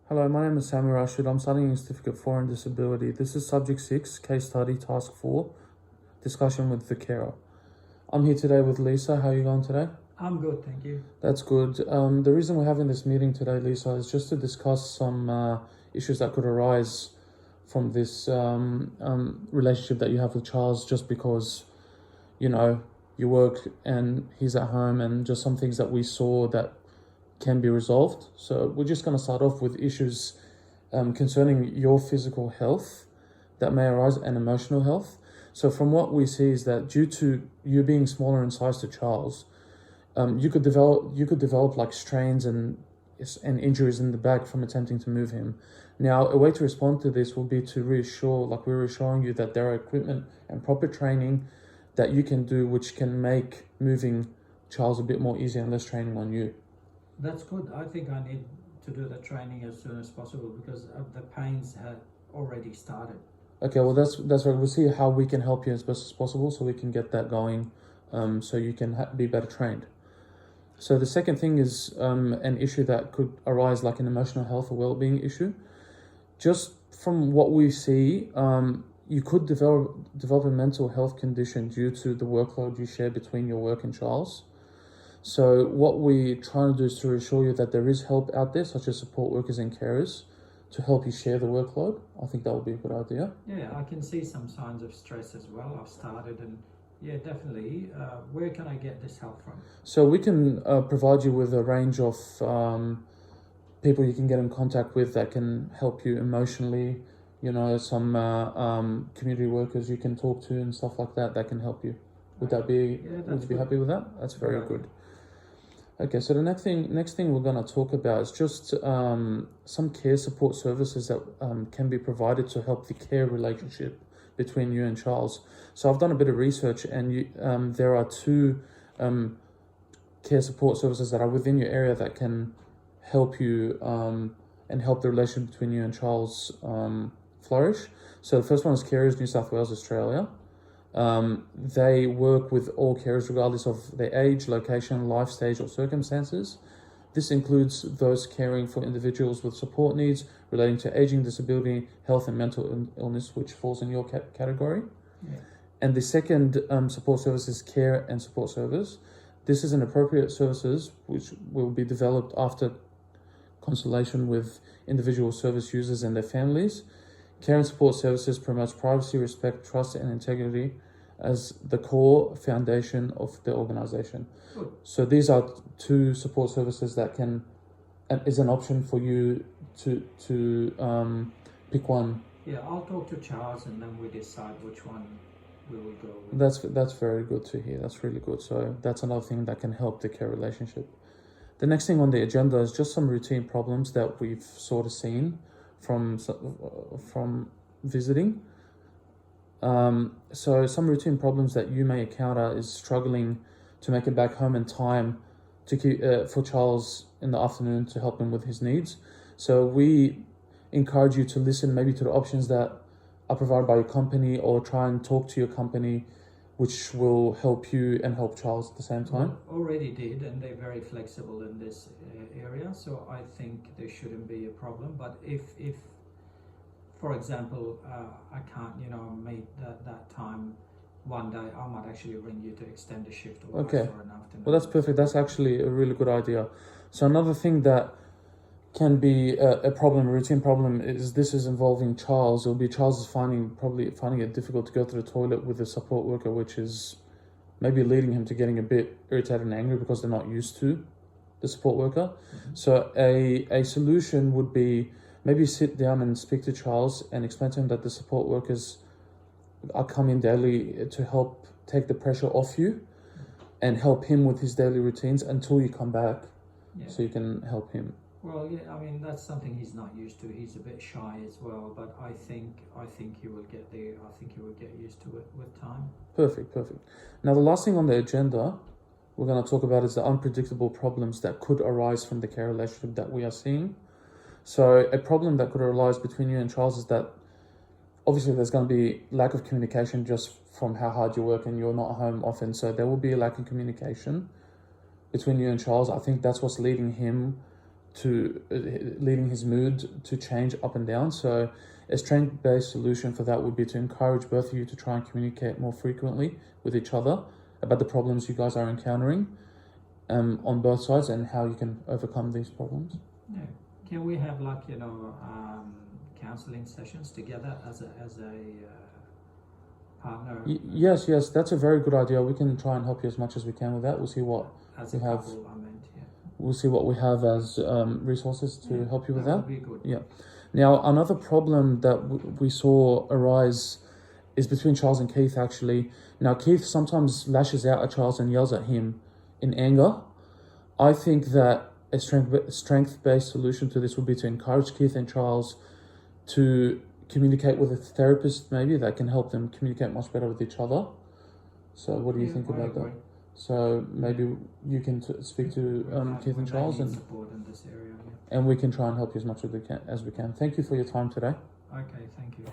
Hello, my name is Sami Rashid. I'm studying Certificate 4 in Disability. This is Subject 6, Case Study, Task 4, Discussion with the Carer. I'm here today with Lisa. How are you going today? I'm good, thank you. That's good. The reason we're having this meeting today, Lisa, is just to discuss some issues that could arise from this relationship that you have with Charles, just because, you work and he's at home, and just some things that we saw that can be resolved. So we're just going to start off with issues concerning your physical health that may arise and emotional health. So from what we see is that due to you being smaller in size to Charles, you could develop like strains and injuries in the back from attempting to move him. Now, a way to respond to this will be to reassure, like we're reassuring you, that there are equipment and proper training that you can do which can make moving Charles a bit more easy and less training on you. That's good. I think I need to do the training as soon as possible because the pains had already started. Okay, well that's right. We'll see how we can help you as best as possible so we can get that going, so you can be better trained. So the second thing is an issue that could arise, like an emotional health or well-being issue. Just from what we see, you could develop a mental health condition due to the workload you share between your work and Charles. So what we're trying to do is to reassure you that there is help out there, such as support workers and carers, to help you share the workload. I think that would be a good idea. Yeah, I can see some signs of stress as well. I've started, and yeah, definitely. Where can I get this help from? So we can provide you with a range of people you can get in contact with that can help you emotionally. Some community workers you can talk to and stuff like that can help you. Would that be? Yeah, would you be happy with that? That's very good. Okay, so the next thing we're going to talk about is just some care support services that can be provided to help the care relationship between you and Charles. So I've done a bit of research, and there are two care support services that are within your area that can help you and help the relationship between you and Charles flourish. So the first one is Carers New South Wales, Australia. They work with all carers regardless of their age, location, life stage or circumstances. This includes those caring for individuals with support needs relating to aging, disability, health and mental illness, which falls in your category. Yeah. And the second support service is Care and Support Service. This is an appropriate services which will be developed after consultation with individual service users and their families. Care and Support Services promotes privacy, respect, trust and integrity as the core foundation of the organization. Good. So these are two support services that is an option for you to pick one. Yeah, I'll talk to Charles and then we decide which one we will go with. That's very good to hear. That's really good. So that's another thing that can help the care relationship. The next thing on the agenda is just some routine problems that we've sort of seen from visiting. So some routine problems that you may encounter is struggling to make it back home in time to keep for Charles in the afternoon to help him with his needs. So we encourage you to listen maybe to the options that are provided by your company, or try and talk to your company, which will help you and help Charles at the same time. Already did, and they're very flexible in this area, so I think there shouldn't be a problem. But if for example, I can't, meet that time one day, I might actually ring you to extend the shift or okay. for an afternoon. Well, that's perfect. That's actually a really good idea. So another thing that can be a routine problem, is involving Charles. It'll be Charles is probably finding it difficult to go to the toilet with a support worker, which is maybe leading him to getting a bit irritated and angry because they're not used to the support worker. Mm-hmm. So a solution would be maybe sit down and speak to Charles and explain to him that the support workers are coming daily to help take the pressure off you and help him with his daily routines until you come back. Yeah. So you can help him. Well, yeah, I mean, that's something he's not used to. He's a bit shy as well, but I think he will get there. I think he will get used to it with time. Perfect. Now, the last thing on the agenda we're going to talk about is the unpredictable problems that could arise from the care relationship that we are seeing. So a problem that could arise between you and Charles is that obviously there's going to be lack of communication just from how hard you work and you're not home often. So there will be a lack of communication between you and Charles. I think that's what's leading him to leading his mood to change up and down. So a strength-based solution for that would be to encourage both of you to try and communicate more frequently with each other about the problems you guys are encountering on both sides and how you can overcome these problems. Yeah. Can we have like, counseling sessions together as a partner? Yes, that's a very good idea. We can try and help you as much as we can with that. We'll see what As we a have. couple, I meant, yeah. We'll see what we have as resources to help you with that. Would be good. Yeah. Now, another problem that we saw arise is between Charles and Keith, actually. Now, Keith sometimes lashes out at Charles and yells at him in anger. I think that a strength-based solution to this would be to encourage Keith and Charles to communicate with a therapist, maybe, that can help them communicate much better with each other. So what do you think about that? So maybe you can speak to Keith and Charles, and support in this area, and we can try and help you as much as we can. Thank you for your time today. Okay, thank you.